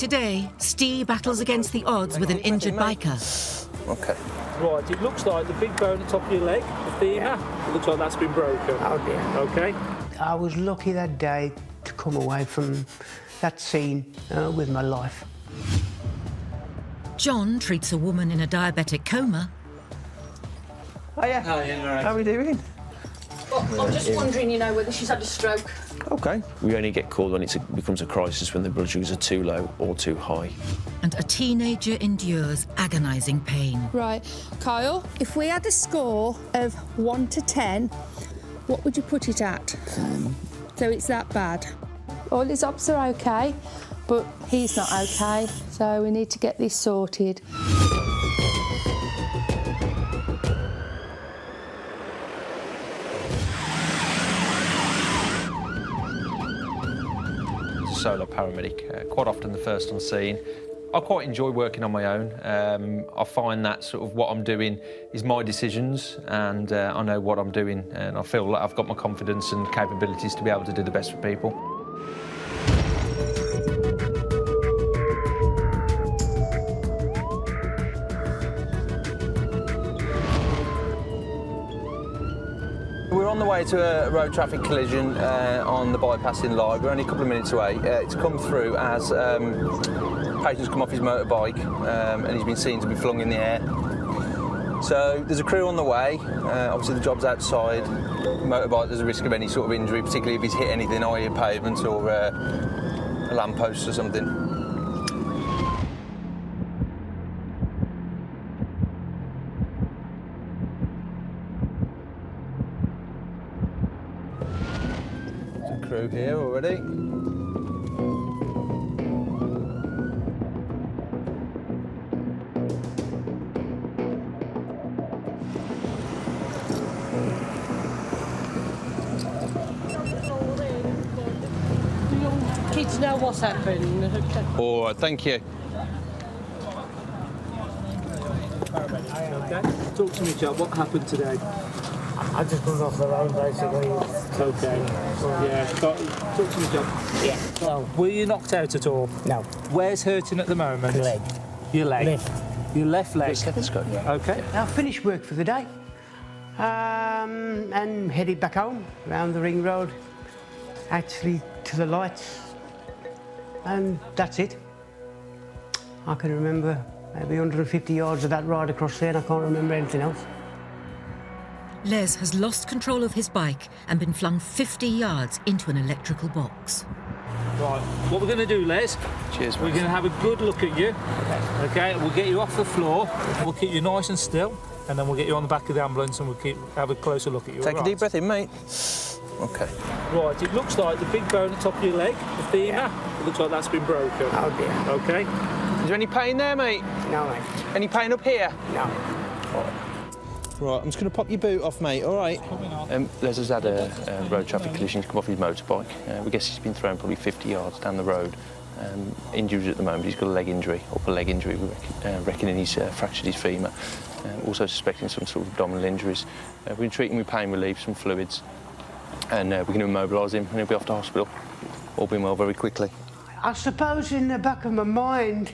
Today, Steve battles against the odds with an injured biker. OK. Right, it looks like the big bone at the top of your leg, the femur, it looks like that's been broken. Oh dear. OK? I was lucky that day to come away from that scene with my life. John treats a woman in a diabetic coma. Hiya. How are we doing? Well, I'm just wondering, you know, whether she's had a stroke. OK. We only get called when it becomes a crisis, when the blood sugars are too low or too high. And a teenager endures agonising pain. Right, Kyle, if we had a score of 1 to 10, what would you put it at? So it's that bad. All his ops are OK, but he's not OK, so we need to get this sorted. Solo paramedic, quite often the first on scene. I quite enjoy working on my own. I find that sort of what I'm doing is my decisions, and I know what I'm doing, and I feel like I've got my confidence and capabilities to be able to do the best for people. We're on the way to a road traffic collision on the bypass in Lyde. We're only a couple of minutes away. It's come through as patient's come off his motorbike and he's been seen to be flung in the air. So there's a crew on the way. Obviously the job's outside. Motorbike, there's a risk of any sort of injury, particularly if he's hit anything, i.e. a pavement or a lamppost or something. Crew here already. Kids know what's happened. All right, thank you. OK? Talk to me, Joe. What happened today? I just got off the road, basically. OK. Yeah. Talk to me, Joe. Yeah. Well, Were you knocked out at all? no. Where's hurting at the moment? Leg. Your leg? Left. Your left leg? Stethoscope. OK. I finished work for the day and headed back home, round the ring road, actually to the lights, and that's it. I can remember maybe 150 yards of that ride across there, and I can't remember anything else. Les has lost control of his bike and been flung 50 yards into an electrical box. Right. What we're going to do, Les, Cheers, we're mate. going to have a good look at you. OK? We'll get you off the floor, we'll keep you nice and still, and then we'll get you on the back of the ambulance and we'll have a closer look at you. Take a deep breath in, mate. OK. Right, it looks like the big bone at the top of your leg, the femur, it looks like that's been broken. Oh dear. OK? Is there any pain there, mate? No, mate. Any pain up here? No. Right, I'm just going to pop your boot off, mate, all right? Les has had a road traffic collision. He's come off his motorbike. We guess he's been thrown probably 50 yards down the road. Injured at the moment. He's got a leg injury, upper leg injury. We're reckoning he's fractured his femur. Also suspecting some sort of abdominal injuries. We're going to treat him with pain relief, some fluids, and we're going to immobilise him and he'll be off to hospital. All being well very quickly. I suppose in the back of my mind,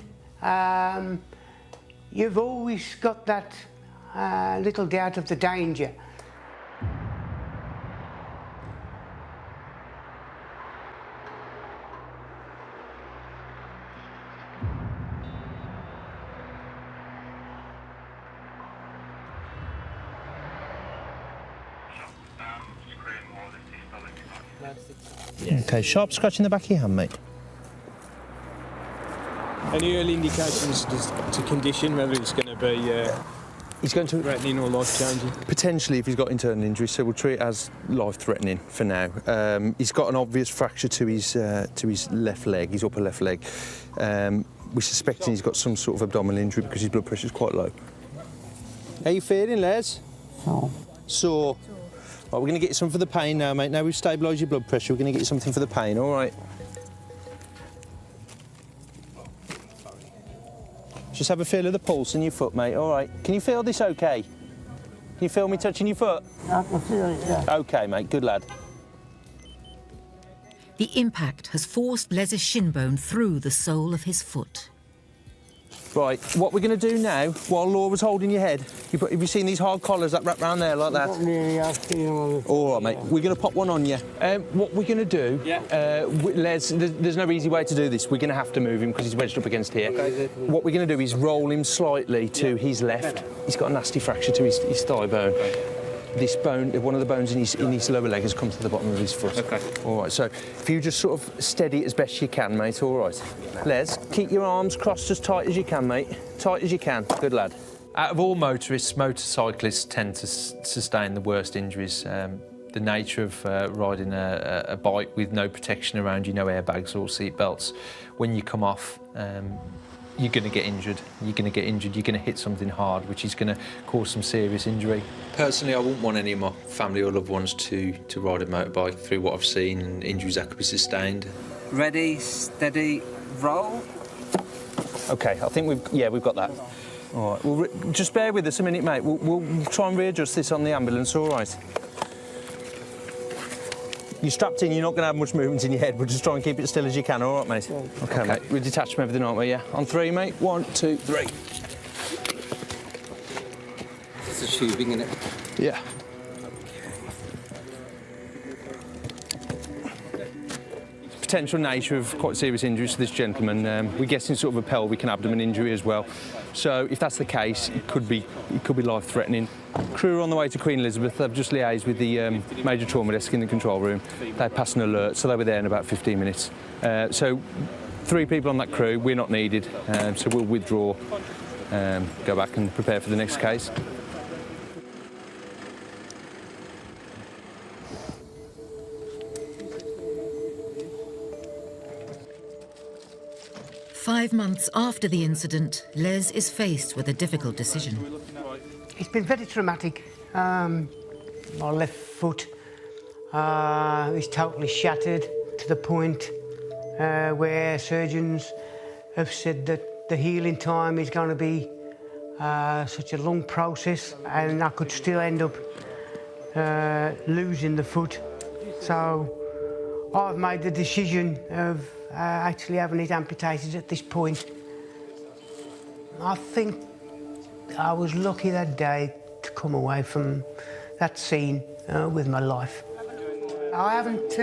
you've always got that little doubt of the danger. OK, sharp scratch in the back of your hand, mate. Any early indications to condition, whether it's going to be He's going to threatening or life-changing? potentially, if he's got internal injury, so we'll treat it as life-threatening for now. He's got an obvious fracture to his left leg, his upper left leg. We're suspecting he's got some sort of abdominal injury because his blood pressure's quite low. How you feeling, Les? Sore. Right, we're going to get you some for the pain now, mate. Now we've stabilised your blood pressure, we're going to get you something for the pain, all right? Just have a feel of the pulse in your foot, mate, all right? Can you feel this OK? Can you feel me touching your foot? I can feel it, yeah. OK, mate, good lad. The impact has forced Les's shin bone through the sole of his foot. Right, what we're going to do now, while Laura's holding your head, have you seen these hard collars that wrap round there like that? Not really, I've seen them on the... All right, mate, we're going to pop one on you. What we're going to do, Les, there's no easy way to do this. We're going to have to move him because he's wedged up against here. Okay. What we're going to do is roll him slightly to his left. He's got a nasty fracture to his thigh bone. Okay. This bone, one of the bones in his lower leg has come to the bottom of his foot. OK. All right, so if you just sort of steady it as best you can, mate, all right. Les, keep your arms crossed as tight as you can, mate. Tight as you can. Good lad. Out of all motorists, motorcyclists tend to sustain the worst injuries. The nature of riding a bike with no protection around you, no airbags or seat belts, when you come off, you're going to get injured. You're going to hit something hard, which is going to cause some serious injury. Personally, I wouldn't want any of my family or loved ones to ride a motorbike through what I've seen and injuries that could be sustained. Ready, steady, roll. OK, I think we've got that. All right, well, just bear with us a minute, mate. We'll try and readjust this on the ambulance, all right? You're strapped in, you're not going to have much movement in your head. We'll just try and keep it still as you can, all right, mate? Yeah. OK, mate. We're detached from everything, aren't we, yeah? On 3, mate. 1, 2, 3. It's a tubing, isn't it? Yeah. Potential nature of quite serious injuries to this gentleman. We're guessing sort of a pelvic and abdomen injury as well. So if that's the case, it could be life-threatening. Crew are on the way to Queen Elizabeth. They've just liaised with the major trauma desk in the control room. They passed an alert, so they were there in about 15 minutes. So 3 people on that crew, we're not needed, so we'll withdraw, go back and prepare for the next case. Five months after the incident, Les is faced with a difficult decision. It's been very traumatic. My left foot is totally shattered to the point where surgeons have said that the healing time is going to be such a long process, and I could still end up losing the foot. So I've made the decision of actually having it amputated at this point. I think I was lucky that day to come away from that scene with my life. I haven't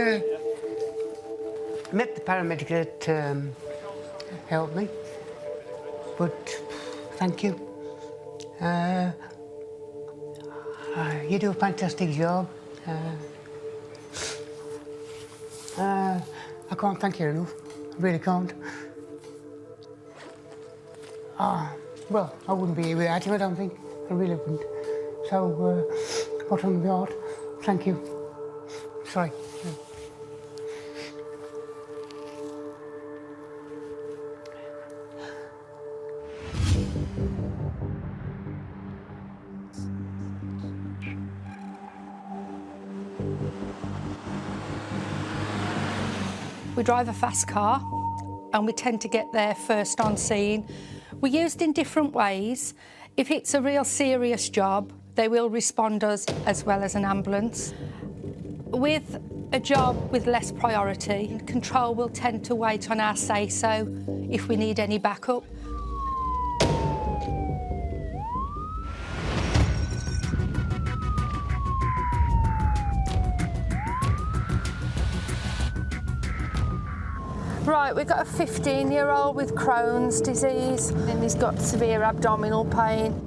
met the paramedic that helped me, but thank you. You do a fantastic job. I can't thank you enough. I really can't. Well, I wouldn't be here without you, I don't think. I really wouldn't. So, bottom of my heart, thank you. Sorry. We drive a fast car and we tend to get there first on scene. We're used in different ways. If it's a real serious job, they will respond us as well as an ambulance. With a job with less priority, control will tend to wait on our say-so if we need any backup. Right, we've got a 15-year-old with Crohn's disease and he's got severe abdominal pain.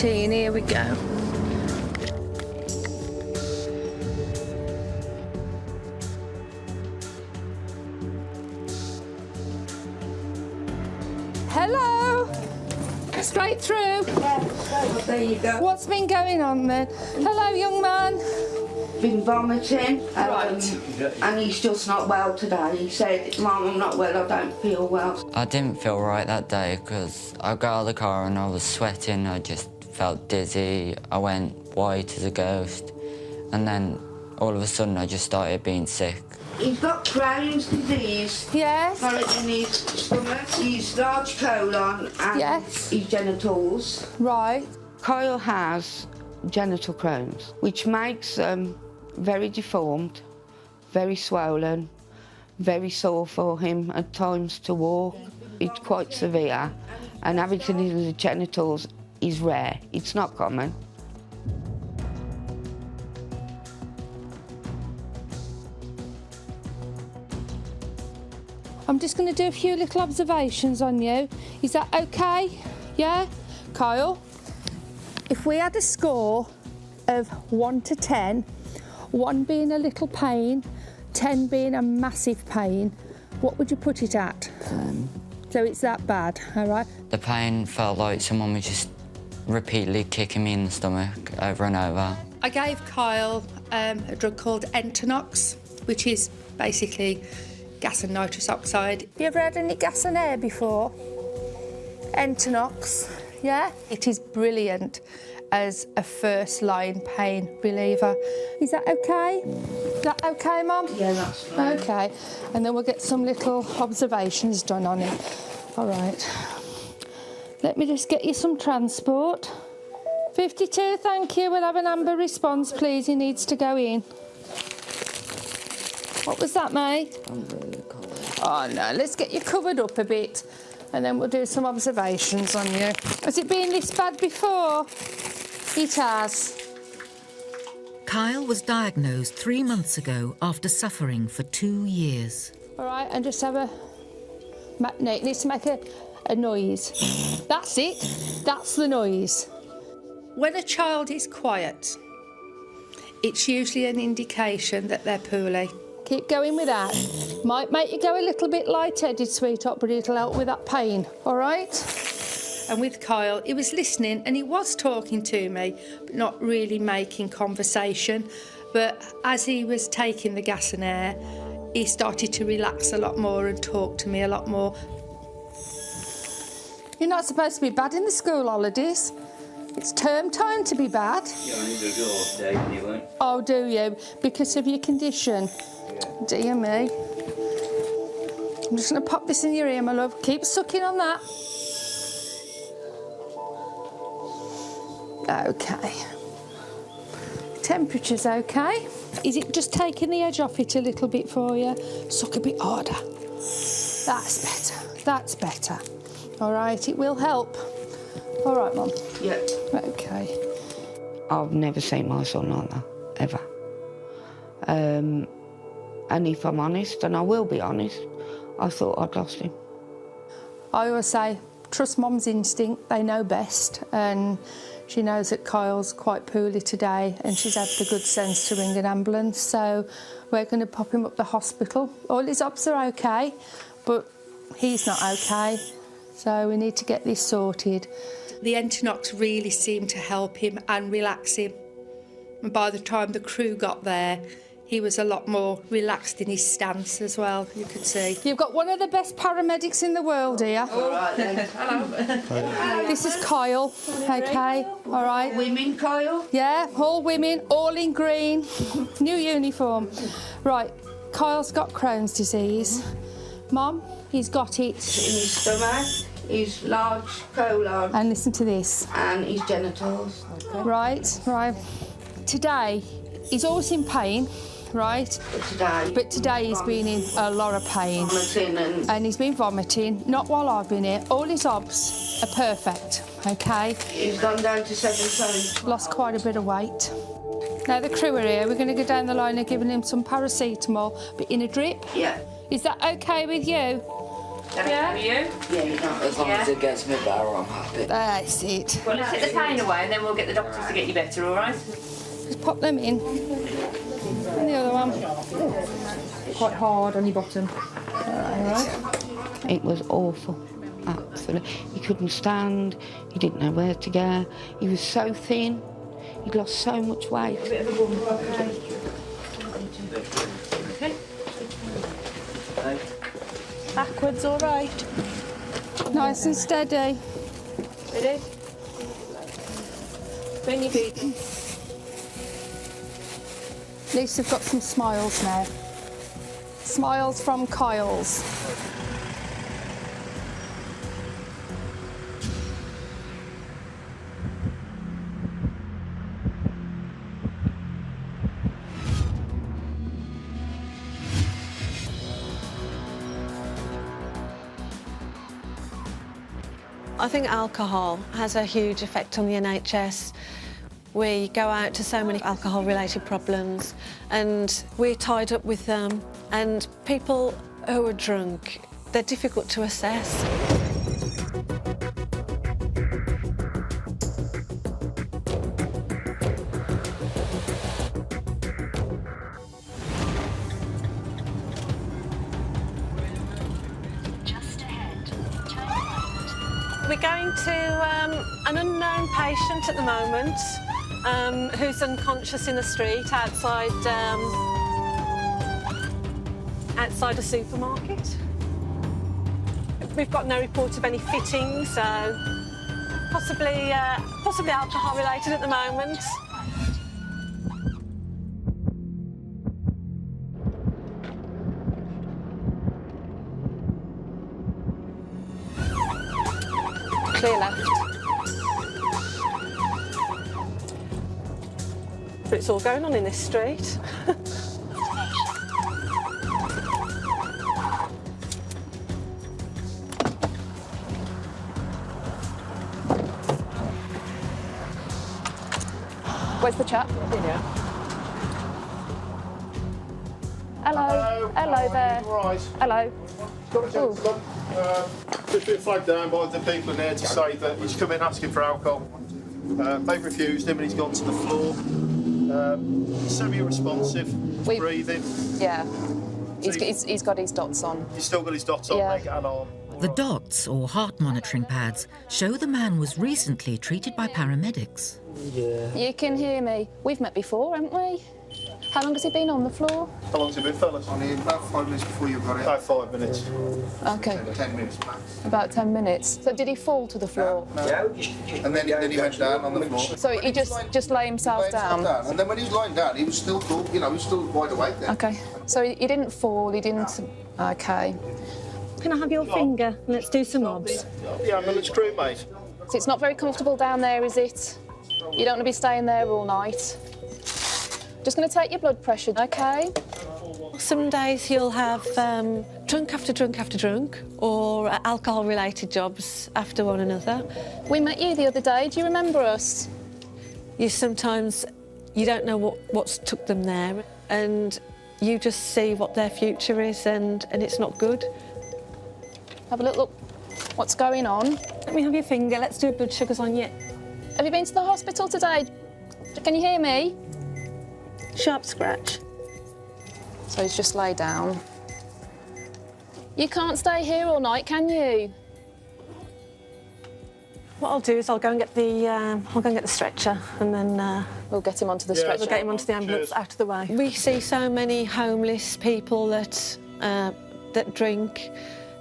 Here we go. Hello. Straight through. Yeah, there you go. What's been going on then? Hello, young man. Been vomiting. Right. And he's just not well today. He said, Mum, I'm not well, I don't feel well. I didn't feel right that day because I got out of the car and I was sweating. I just felt dizzy. I went white as a ghost. And then all of a sudden I just started being sick. He's got Crohn's disease. Yes. Got it in his stomach, his large colon and Yes. his genitals. Right. Kyle has genital Crohn's, which makes them very deformed, very swollen, very sore for him at times to walk. It's quite severe, and having it in the genitals is rare. It's not common. I'm just going to do a few little observations on you. Is that okay? Yeah? Kyle, if we had a score of 1 to 10, 1 being a little pain, 10 being a massive pain, what would you put it at? 10. So it's that bad, all right? The pain felt like someone was just repeatedly kicking me in the stomach over and over. I gave Kyle a drug called Entonox, which is basically gas and nitrous oxide. You ever had any gas and air before? Entonox, yeah? It is brilliant as a first-line pain reliever. Is that okay? Is that okay, Mum? Yeah, that's fine. Okay, and then we'll get some little observations done on it. All right. Let me just get you some transport. 52, thank you. We'll have an amber response, please. He needs to go in. What was that, mate? I'm really cold. Oh, no, let's get you covered up a bit and then we'll do some observations on you. Has it been this bad before? It has. Kyle was diagnosed 3 months ago after suffering for 2 years. All right, and just have a... No, it needs to make a noise. That's it. That's the noise. When a child is quiet, it's usually an indication that they're poorly. Keep going with that. Might make you go a little bit light-headed, sweetheart, but it'll help with that pain, all right? And with Kyle, he was listening and he was talking to me, but not really making conversation. But as he was taking the gas and air, he started to relax a lot more and talk to me a lot more. You're not supposed to be bad in the school holidays. It's term time to be bad. You only do it all day, you won't? Oh, do you? Because of your condition? Yeah. Dear me. I'm just going to pop this in your ear, my love. Keep sucking on that. OK. Temperature's OK. Is it just taking the edge off it a little bit for you? Suck a bit harder. That's better. That's better. All right, it will help. All right, Mum. Yeah. OK. I've never seen my son like that, ever. And if I'm honest, and I will be honest, I thought I'd lost him. I always say, trust Mum's instinct, they know best, and she knows that Kyle's quite poorly today and she's had the good sense to ring an ambulance, so we're going to pop him up the hospital. All his ops are OK, but he's not OK, so we need to get this sorted. The Entonox really seemed to help him and relax him. And by the time the crew got there, he was a lot more relaxed in his stance as well, you could see. You've got one of the best paramedics in the world here. All right, then. Hello. This is Kyle, OK? All right. Women, Kyle? Yeah, all women, all in green. New uniform. Right, Kyle's got Crohn's disease. Mum, he's got it. In his stomach, his large colon. And listen to this. And his genitals. Okay. Right, right. Today, he's always in pain. Right, but today he's been in a lot of pain. And he's been vomiting, not while I've been here. All his obs are perfect, OK? He's gone down to 7 stones. Lost quite a bit of weight. Now the crew are here, we're going to go down the line and giving him some paracetamol, but in a drip. Yeah. Is that OK with you? Yeah? Yeah, As long as it gets me better, I'm happy. That's it. Well, let's get the pain away and then we'll get the doctors to get you better, all right? Just pop them in. And the other one. Quite hard on your bottom. It was awful. Absolutely. He couldn't stand, he didn't know where to go. He was so thin, he'd lost so much weight. A bit of a bump, okay. Okay. Backwards, all right. Nice and steady. Ready? Bring your feet. least we've got some smiles now. Smiles from Kyle's. I think alcohol has a huge effect on the NHS. We go out to so many alcohol-related problems and we're tied up with them. And people who are drunk, they're difficult to assess. We're going to an unknown patient at the moment who's unconscious in the street outside outside a supermarket. We've got no report of any fitting, so possibly alcohol related at the moment. Clear left. But it's all going on in this street. Where's the chap? Yeah. Hello. Hello there. All right. Hello. Got a gentleman. Just been flagged down by the people in there to say that he's come in asking for alcohol. They've refused him and he's gone to the floor. Semi-responsive, breathing. Yeah. He's got his dots on. He's still got his dots on, leg and arm. The dots, or heart monitoring pads, show the man was recently treated by paramedics. Yeah. You can hear me. We've met before, haven't we? How long has he been on the floor? How long's it been, fellas? Only about 5 minutes before you got it. About 5 minutes. Okay. 10 minutes max. About 10 minutes. So did he fall to the floor? No. And then he went down on the floor. So he just lay himself down? And then when he was lying down, he was still cool, he was still wide awake then. Okay. So he didn't fall, he didn't... Okay. Can I have your finger? Let's do some obs. The ambulance crew, mate. So it's not very comfortable down there, is it? You don't want to be staying there all night. Just going to take your blood pressure, OK? Some days you'll have drunk after drunk after drunk, or alcohol-related jobs after one another. We met you the other day. Do you remember us? You don't know what's took them there, and you just see what their future is, and it's not good. Have a look. What's going on? Let me have your finger. Let's do blood sugars on you. Have you been to the hospital today? Can you hear me? Sharp scratch. So he's just lay down. You can't stay here all night, can you? What I'll do is I'll go and get the stretcher, and then we'll get him onto the stretcher. We'll get him onto the ambulance out of the way. We see so many homeless people that drink,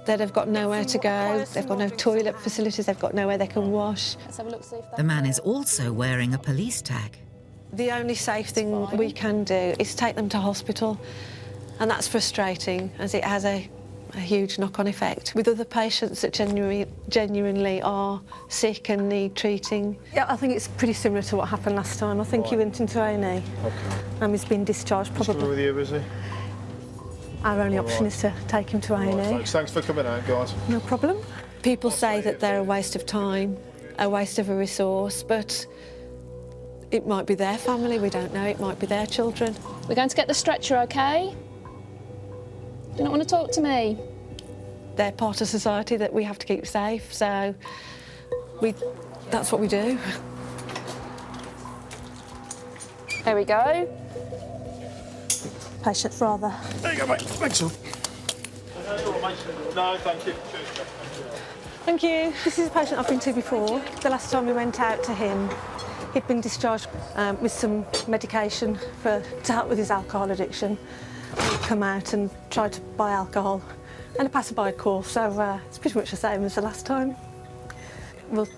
that have got nowhere to go. They've got no toilet facilities. They've got nowhere they can wash. Let's have a look, see if The man is also wearing a police tag. The only safe thing we can do is take them to hospital, and that's frustrating, as it has a huge knock-on effect with other patients that genuinely are sick and need treating. Yeah, I think it's pretty similar to what happened last time. I think he went into A&E. Okay. And he's been discharged probably. He's with you, is he? Our only option is to take him to A&E. Thanks for coming out, guys. No problem. People say that they're a waste of time, a waste of a resource, but it might be their family, we don't know, it might be their children. We're going to get the stretcher, OK? Do you not want to talk to me? They're part of society that we have to keep safe, so that's what we do. There we go. Patient's rather. There you go, mate. Thanks, all. No, thank you. Thank you. This is a patient I've been to before. The last time we went out to him, he'd been discharged with some medication to help with his alcohol addiction. He'd come out and tried to buy alcohol, and a passerby call, so it's pretty much the same as the last time. We'll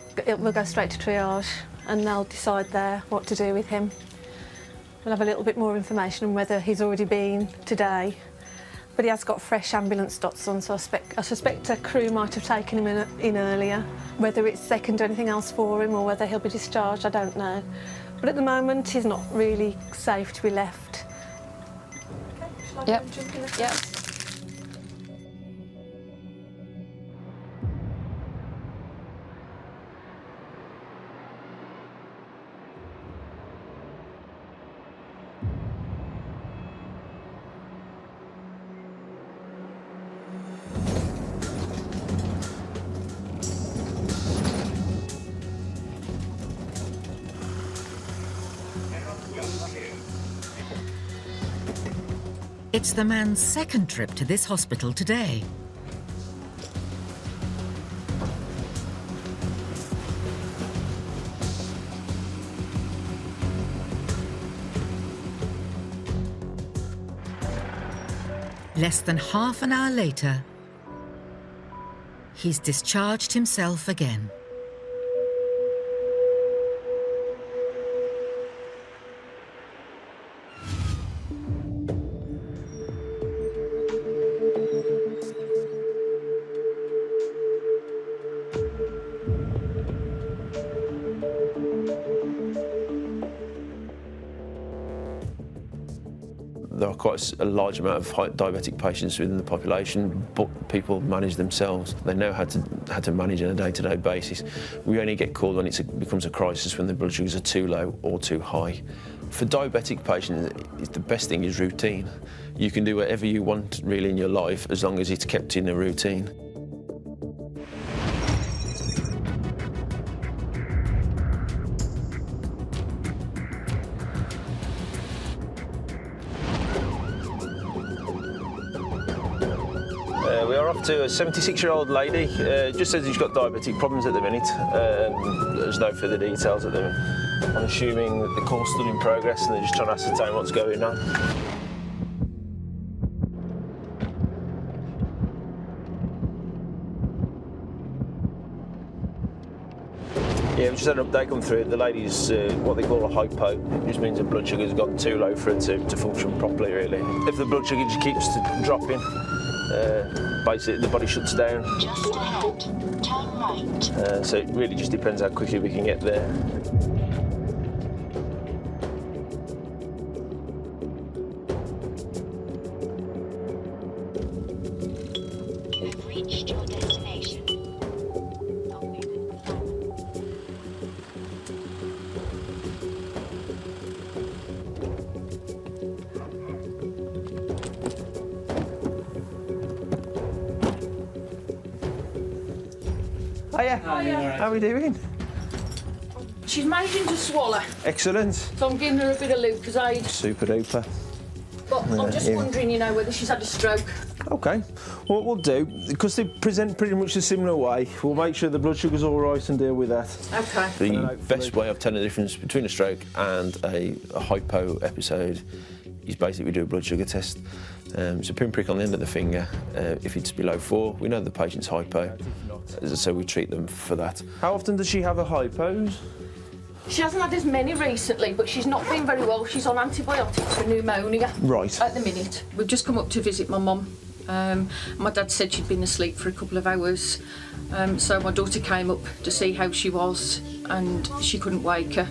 go straight to triage, and they'll decide there what to do with him. We'll have a little bit more information on whether he's already been today. But he has got fresh ambulance dots on, so I suspect a crew might have taken him in earlier. Whether it's they can do anything else for him or whether he'll be discharged, I don't know. But at the moment, he's not really safe to be left. Okay, shall I go and jump in the car? Yep. It's the man's second trip to this hospital today. Less than half an hour later, he's discharged himself again. There are quite a large amount of diabetic patients within the population, but people manage themselves. They know how to manage on a day-to-day basis. We only get called when it becomes a crisis, when the blood sugars are too low or too high. For diabetic patients, the best thing is routine. You can do whatever you want really in your life as long as it's kept in a routine. We are off to a 76-year-old lady. Just says she's got diabetic problems at the minute. There's no further details at the minute. I'm assuming that the call's still in progress and they're just trying to ascertain what's going on. Yeah, we've just had an update come through. The lady's what they call a hypo. It just means her blood sugar's gone too low for it to function properly, really. If the blood sugar just keeps dropping, basically the body shuts down. Just ahead, turn right. So it really just depends how quickly we can get there. You have reached your destination. Hiya. How are we doing? She's managing to swallow, Excellent. so I'm giving her a bit of Lucozade. Super duper. But I'm just Yeah. wondering, whether she's had a stroke. Okay. What we'll do, because they present pretty much a similar way, we'll make sure the blood sugar's all right and deal with that. Okay. The best way of telling the difference between a stroke and a hypo episode is basically we do a blood sugar test. It's a pinprick on the end of the finger. If it's below 4, we know the patient's hypo, so we treat them for that. How often does she have a hypos? She hasn't had as many recently, but she's not been very well. She's on antibiotics for pneumonia. Right. At the minute. We've just come up to visit my mum. My dad said she'd been asleep for a couple of hours, so my daughter came up to see how she was, and she couldn't wake her.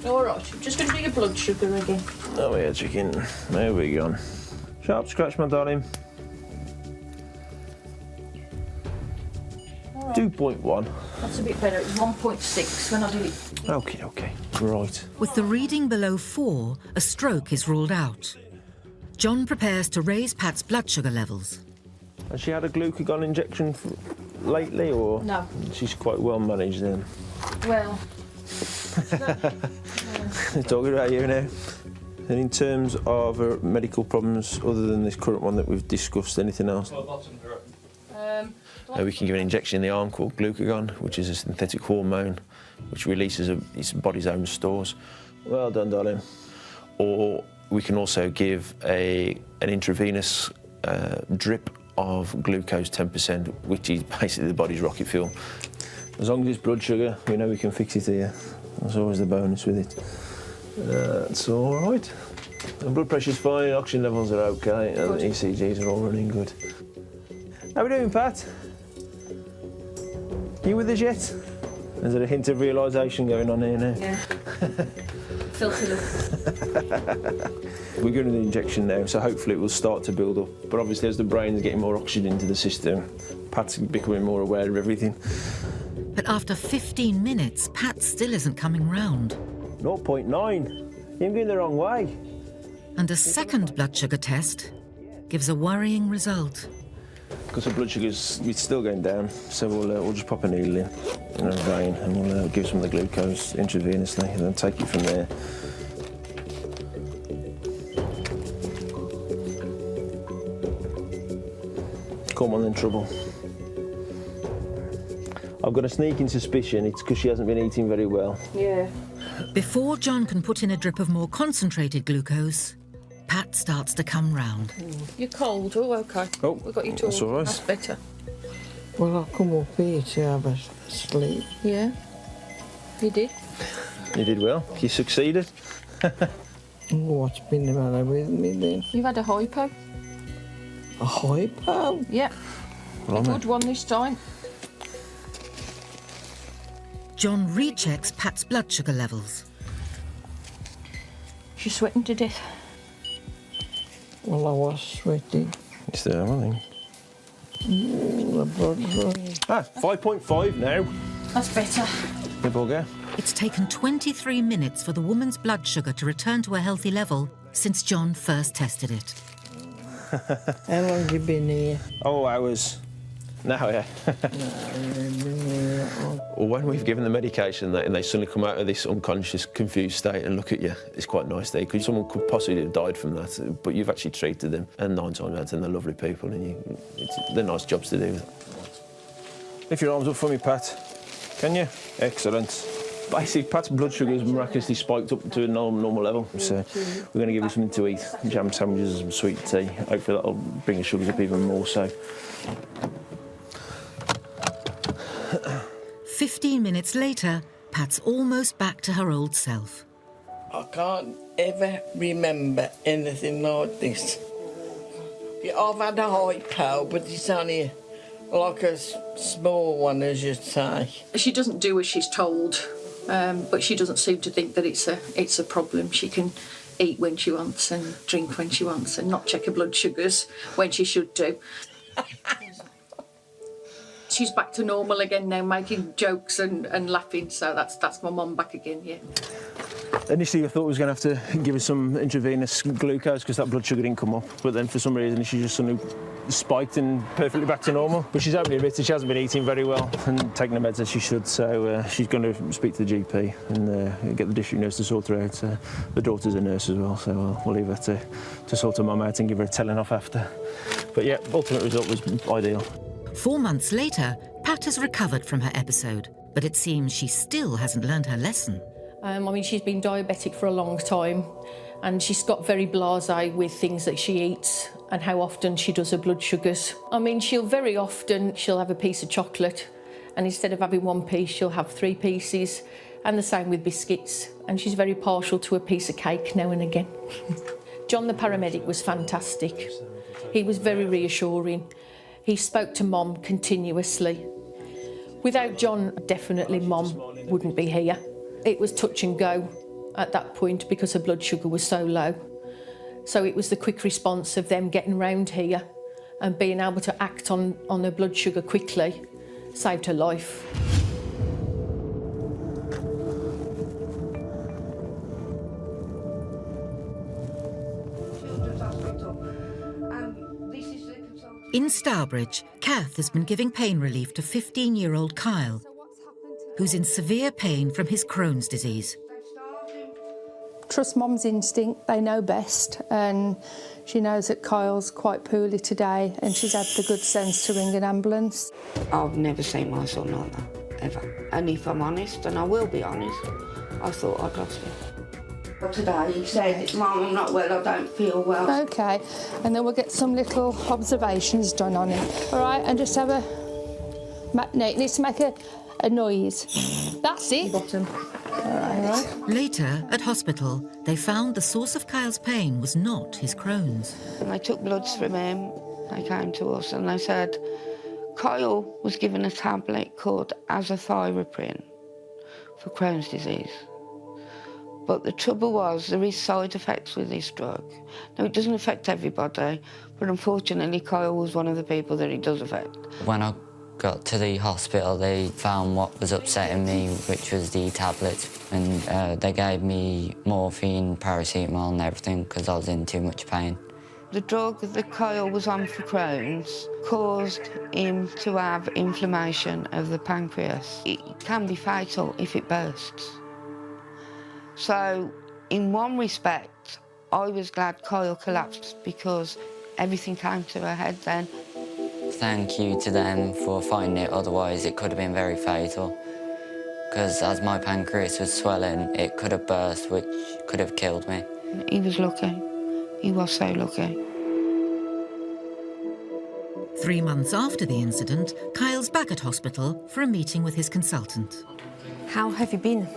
All right, I'm just going to do your blood sugar again. Oh yeah, chicken. There we go. Sharp scratch, my darling. 2.1. That's a bit better. It was 1.6 when I did it. Okay. Right. With the reading below 4, a stroke is ruled out. John prepares to raise Pat's blood sugar levels. Has she had a glucagon injection lately, or? No. She's quite well managed then. Well, Talking about you now. And in terms of her medical problems, other than this current one that we've discussed, anything else? We can give an injection in the arm called glucagon, which is a synthetic hormone which releases its body's own stores. Well done, darling. Or we can also give an intravenous drip of glucose 10%, which is basically the body's rocket fuel. As long as it's blood sugar, we know we can fix it here. That's always the bonus with it. That's all right. The blood pressure's fine, oxygen levels are okay, and the ECGs are all running good. How are we doing, Pat? You with us yet? Is there a hint of realisation going on here now? Yeah. Filtered up. We're going to the injection now, so hopefully it will start to build up. But obviously, as the brain's getting more oxygen into the system, Pat's becoming more aware of everything. But after 15 minutes, Pat still isn't coming round. 0.9. You're going the wrong way. And a second blood sugar test gives a worrying result. Because the blood sugar's it's still going down, so we'll just pop a needle in a vein and we'll give some of the glucose intravenously and then take it from there. Come on then, Trouble. I've got a sneaking suspicion it's because she hasn't been eating very well. Yeah. Before John can put in a drip of more concentrated glucose, Pat starts to come round. You're cold. Oh, OK. Oh, we've got you that's all right. That's better. Well, I come up here to have a sleep. Yeah. You did. You did well. You succeeded. What's been the matter with me then? You've had a hypo. A hypo? Yeah. A good one this time. John rechecks Pat's blood sugar levels. She's sweating to death. Well, I was sweating. You still have, I think. The blood's running. 5.5 now. That's better. The bugger. It's taken 23 minutes for the woman's blood sugar to return to a healthy level since John first tested it. How long have you been here? Oh, hours. No, yeah. Well, when we've given the medication and they suddenly come out of this unconscious, confused state and look at you, it's quite nice there, because someone could possibly have died from that, but you've actually treated them, and 9 times out of 10 they're lovely people, and they're nice jobs to do. Lift your arms up for me, Pat. Can you? Excellent. Basically, Pat's blood sugar has miraculously spiked up to a normal level, so we're going to give her something to eat, jam sandwiches and some sweet tea. Hopefully that'll bring her sugars up even more so. 15 minutes later, Pat's almost back to her old self. I can't ever remember anything like this. Yeah, I've had a hypo, but it's only like a small one, as you say. She doesn't do as she's told, but she doesn't seem to think that it's a problem. She can eat when she wants and drink when she wants and not check her blood sugars when she should do. She's back to normal again now, making jokes and laughing, so that's my mum back again, yeah. Initially I thought we was going to have to give her some intravenous glucose because that blood sugar didn't come up, but then for some reason she just suddenly spiked and perfectly back to normal. But she's openly admitted she hasn't been eating very well and taking the meds as she should, so she's going to speak to the GP and get the district nurse to sort her out. The daughter's a nurse as well, so we'll leave her to sort her mum out and give her a telling off after. But yeah, ultimate result was ideal. 4 months later, Pat has recovered from her episode, but it seems she still hasn't learned her lesson. I mean, she's been diabetic for a long time and she's got very blasé with things that she eats and how often she does her blood sugars. I mean, she'll have a piece of chocolate and instead of having 1 piece, she'll have 3 pieces, and the same with biscuits. And she's very partial to a piece of cake now and again. John, the paramedic, was fantastic. He was very reassuring. He spoke to Mom continuously. Without John, definitely Mom wouldn't be here. It was touch and go at that point because her blood sugar was so low. So it was the quick response of them getting round here and being able to act on her blood sugar quickly saved her life. In Stourbridge, Kath has been giving pain relief to 15-year-old Kyle, who's in severe pain from his Crohn's disease. Trust Mum's instinct, they know best, and she knows that Kyle's quite poorly today and she's had the good sense to ring an ambulance. I've never seen my son like that, ever. And if I'm honest, and I will be honest, I thought I'd lost him. Today he said, Mum, I'm not well, I don't feel well. OK, and then we'll get some little observations done on him. All right, and just have a... No, it needs to make a noise. That's it. Bottom. Later, at hospital, they found the source of Kyle's pain was not his Crohn's. And they took bloods from him. They came to us and they said Kyle was given a tablet called azathioprine for Crohn's disease. But the trouble was there is side effects with this drug. Now, it doesn't affect everybody, but unfortunately Kyle was one of the people that it does affect. When I got to the hospital, they found what was upsetting me, which was the tablets, and they gave me morphine, paracetamol and everything because I was in too much pain. The drug that Kyle was on for Crohn's caused him to have inflammation of the pancreas. It can be fatal if it bursts. So, in one respect, I was glad Kyle collapsed because everything came to a head then. Thank you to them for finding it, otherwise it could have been very fatal. Because as my pancreas was swelling, it could have burst, which could have killed me. He was lucky. He was so lucky. 3 months after the incident, Kyle's back at hospital for a meeting with his consultant. How have you been?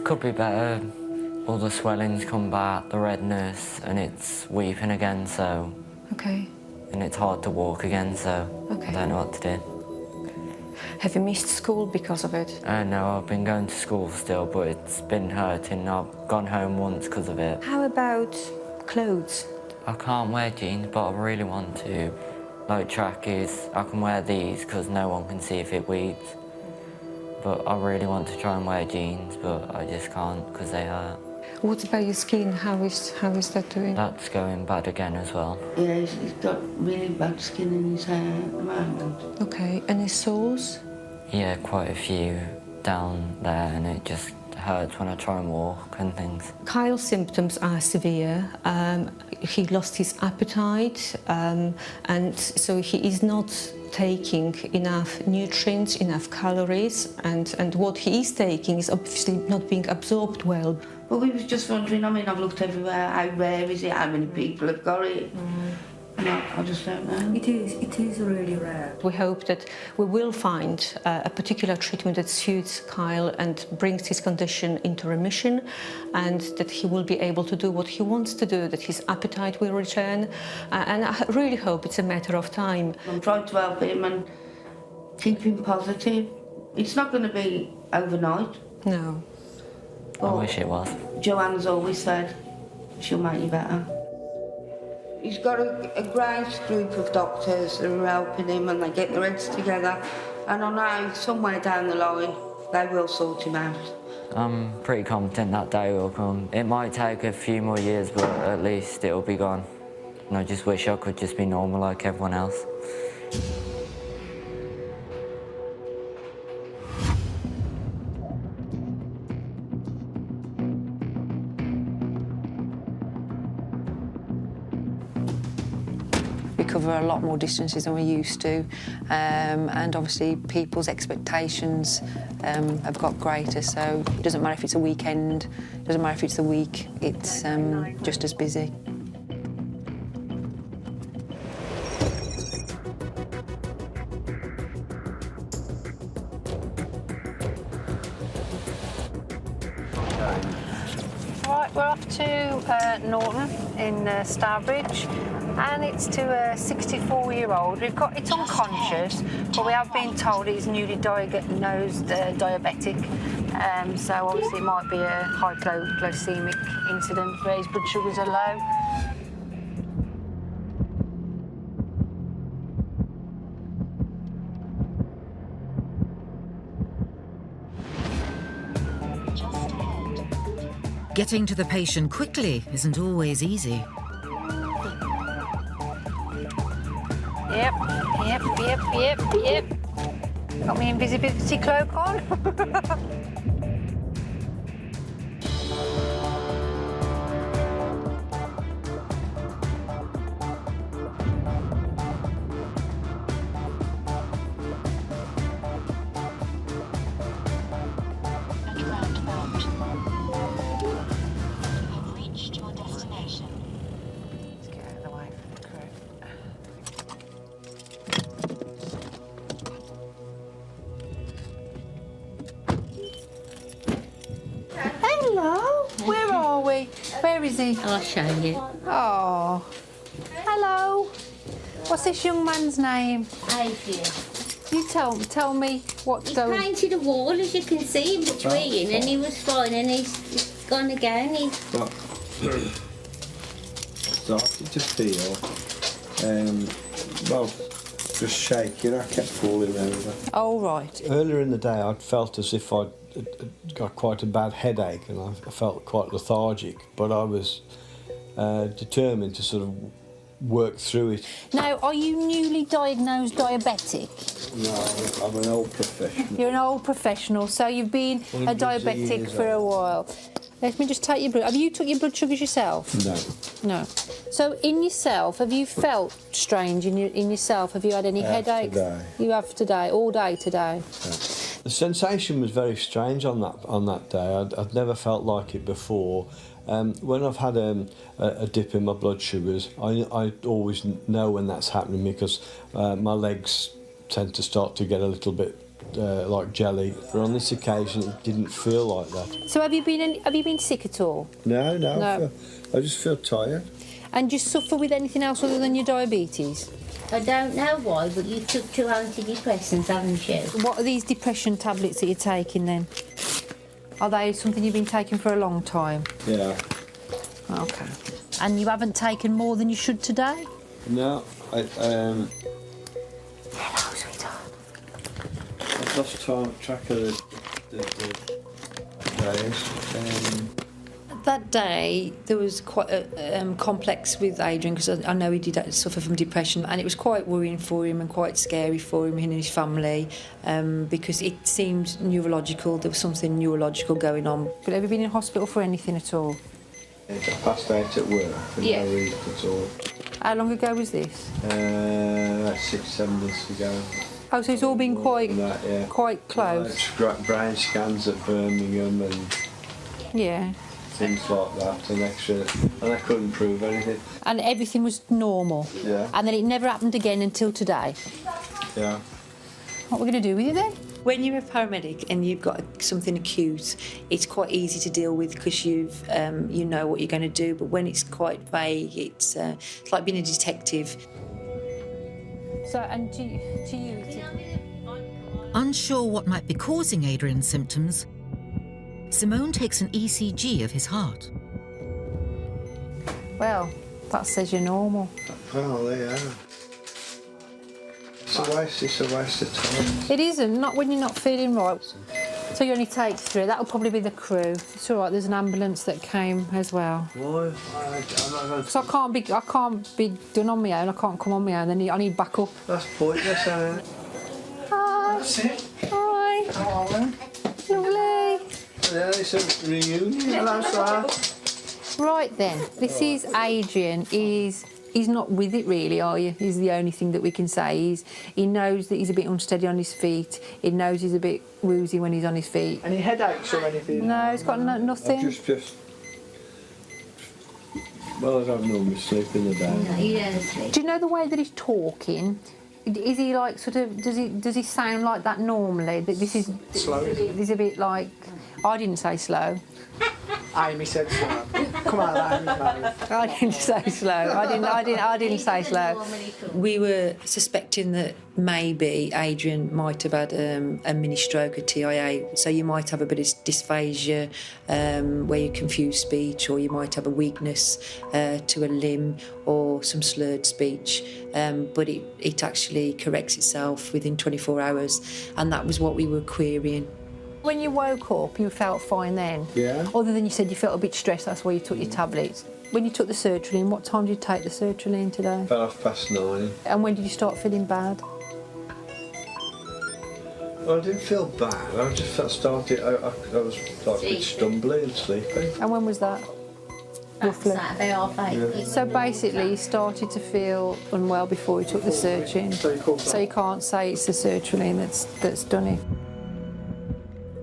Could be better. All the swelling's come back, the redness, and it's weeping again, so... Okay. And it's hard to walk again, so Okay. I don't know what to do. Have you missed school because of it? No, I've been going to school still, but it's been hurting. I've gone home once because of it. How about clothes? I can't wear jeans, but I really want to. Like trackies, I can wear these because no one can see if it weeps. But I really want to try and wear jeans, but I just can't because they hurt. What about your skin? How is that doing? That's going bad again as well. Yeah, he's got really bad skin in his hair at the moment. Okay, any sores? Yeah, quite a few down there, and it just hurts when I try and walk and things. Kyle's symptoms are severe. He lost his appetite, and so he is not taking enough nutrients, enough calories, and what he is taking is obviously not being absorbed well. But we was just wondering, I mean, I've looked everywhere, how rare is it, how many people have got it? I just don't know. It is really rare. We hope that we will find a particular treatment that suits Kyle and brings his condition into remission, and that he will be able to do what he wants to do, that his appetite will return, and I really hope it's a matter of time. I'm trying to help him and keep him positive. It's not going to be overnight. No. I wish it was. Joanne's always said, she'll make you better. He's got a great group of doctors that are helping him and they get their heads together. And I know somewhere down the line, they will sort him out. I'm pretty confident that day will come. It might take a few more years, but at least it'll be gone. And I just wish I could just be normal like everyone else. We cover a lot more distances than we used to, and obviously people's expectations have got greater, so it doesn't matter if it's a weekend, it doesn't matter if it's a week, it's just as busy. Right, we're off to Norton in Stourbridge, and it's to a 64-year-old. It's unconscious, but we have been told he's newly diagnosed diabetic, so obviously it might be a hypoglycemic incident where his blood sugars are low. Getting to the patient quickly isn't always easy. Yep. Got my invisibility cloak on. Where is he? I'll show you. Oh. Hello. What's this young man's name? Adrian. You tell me what's He going... painted a wall, as you can see, in between, and he was fine, and he's gone again. Started to feel, well, just shaking. I kept falling over. Oh, right. Earlier in the day, I'd felt as if I'd got quite a bad headache, and I felt quite lethargic, but I was determined to sort of work through it. Now, are you newly diagnosed diabetic? No, I'm an old professional. You're an old professional, so you've been a Hundreds of diabetic years for a old. while. Let me just take your blood. Have you took your blood sugars yourself? No. No. So in yourself, have you felt strange in yourself? Have you had any headaches? Today. You have today, all day today. The sensation was very strange on that day. I'd never felt like it before. When I've had a dip in my blood sugars, I always know when that's happening because my legs tend to start to get a little bit like jelly. But on this occasion, it didn't feel like that. So have you been sick at all? No. No. I just feel tired. And do you suffer with anything else other than your diabetes? I don't know why, but you took 2 antidepressants, haven't you? What are these depression tablets that you're taking then? Are they something you've been taking for a long time? Yeah. Okay. And you haven't taken more than you should today? No, Hello, sweetheart. I've lost track of the days. That day, there was quite a complex with Adrian because I know he did suffer from depression, and it was quite worrying for him and quite scary for him and his family because it seemed neurological. There was something neurological going on. But have you been in hospital for anything at all? I passed out at work for no reason at all. How long ago was this? About 6-7 months ago. Oh, so it's all been quite close. Brain scans at Birmingham and Yeah. things like that, and I couldn't prove anything. And everything was normal. Yeah. And then it never happened again until today. Yeah. What are we going to do with you then? When you're a paramedic and you've got something acute, it's quite easy to deal with because you know what you're going to do. But when it's quite vague, it's like being a detective. So, and to you... Unsure what might be causing Adrian's symptoms, Simone takes an ECG of his heart. Well, that says you're normal. Well, they are. It's a waste of time. It isn't, not when you're not feeling right. So you only take 3. That'll probably be the crew. It's all right. There's an ambulance that came as well. Why? So I can't be done on my own. I can't come on my own. I need backup. That's pointless, isn't it? Hi. That's it. Hi. How are we? Lovely. Yeah, it's a reunion. Hello, sir. Right then, this is Adrian. He's not with it really, are you? He's the only thing that we can say. He knows that he's a bit unsteady on his feet. He knows he's a bit woozy when he's on his feet. Any headaches or anything? No, he's got nothing. Well, I don't normally sleep in the day. No, he doesn't sleep. Do you know the way that he's talking? Is he like sort of? Does he sound like that normally? That this is slow. He's a bit like. I didn't say slow. Amy said slow. Come on, Amy's mouth. I didn't say slow. I didn't say slow. We were suspecting that maybe Adrian might have had a mini stroke, a TIA. So you might have a bit of dysphagia where you confuse speech, or you might have a weakness to a limb or some slurred speech. But it actually corrects itself within 24 hours, and that was what we were querying. When you woke up, you felt fine then? Yeah. Other than you said you felt a bit stressed, that's why you took your tablets. When you took the sertraline, what time did you take the sertraline today? About 9:30. And when did you start feeling bad? Well, I didn't feel bad. I just started. I was like a bit stumbly and sleepy. And when was that? Roughly. Saturday, half 8. Yeah. So basically, you started to feel unwell before you took the sertraline. So you can't say it's the sertraline that's done it.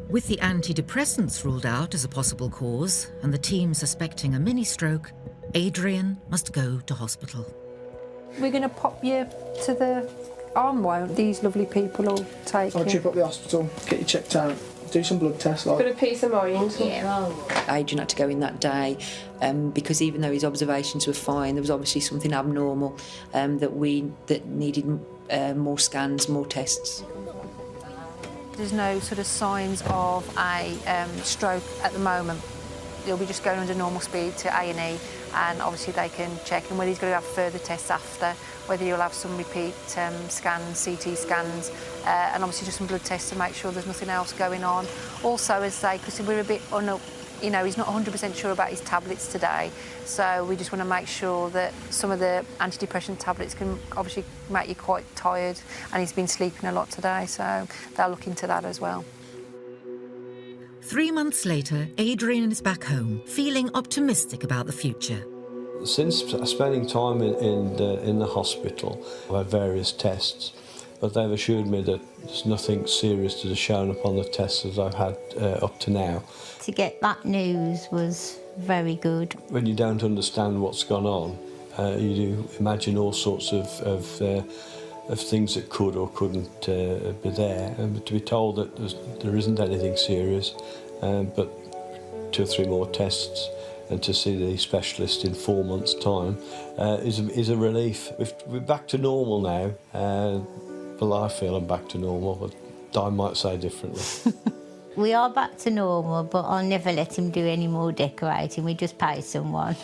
With the antidepressants ruled out as a possible cause and the team suspecting a mini stroke, Adrian must go to hospital. We're going to pop you to the arm, won't these lovely people all take I'll you? chip up the hospital, get you checked out. do some blood tests. Like. Bit of peace of mind. Yeah. Adrian had to go in that day because even though his observations were fine, there was obviously something abnormal that needed more scans, more tests. There's no sort of signs of a stroke at the moment. He'll be just going under normal speed to A&E, and obviously they can check, and whether he's going to have further tests after, whether he'll have some repeat scans, CT scans, and obviously just some blood tests to make sure there's nothing else going on. Also, as they, because we're a bit you know, he's not 100% sure about his tablets today, so we just want to make sure that some of the antidepressant tablets can obviously make you quite tired, and he's been sleeping a lot today, so they'll look into that as well. 3 months later, Adrian is back home, feeling optimistic about the future. Since spending time in the hospital, I've had various tests, but they've assured me that there's nothing serious that has shown up on the tests that I've had up to now. To get that news was very good. When you don't understand what's gone on, you do imagine all sorts of things that could or couldn't be there. And to be told that there isn't anything serious, but 2 or 3 more tests, and to see the specialist in 4 months' time is a relief. We're back to normal now. Well, I feel I'm back to normal, but Di might say differently. We are back to normal, but I'll never let him do any more decorating. We just pay someone.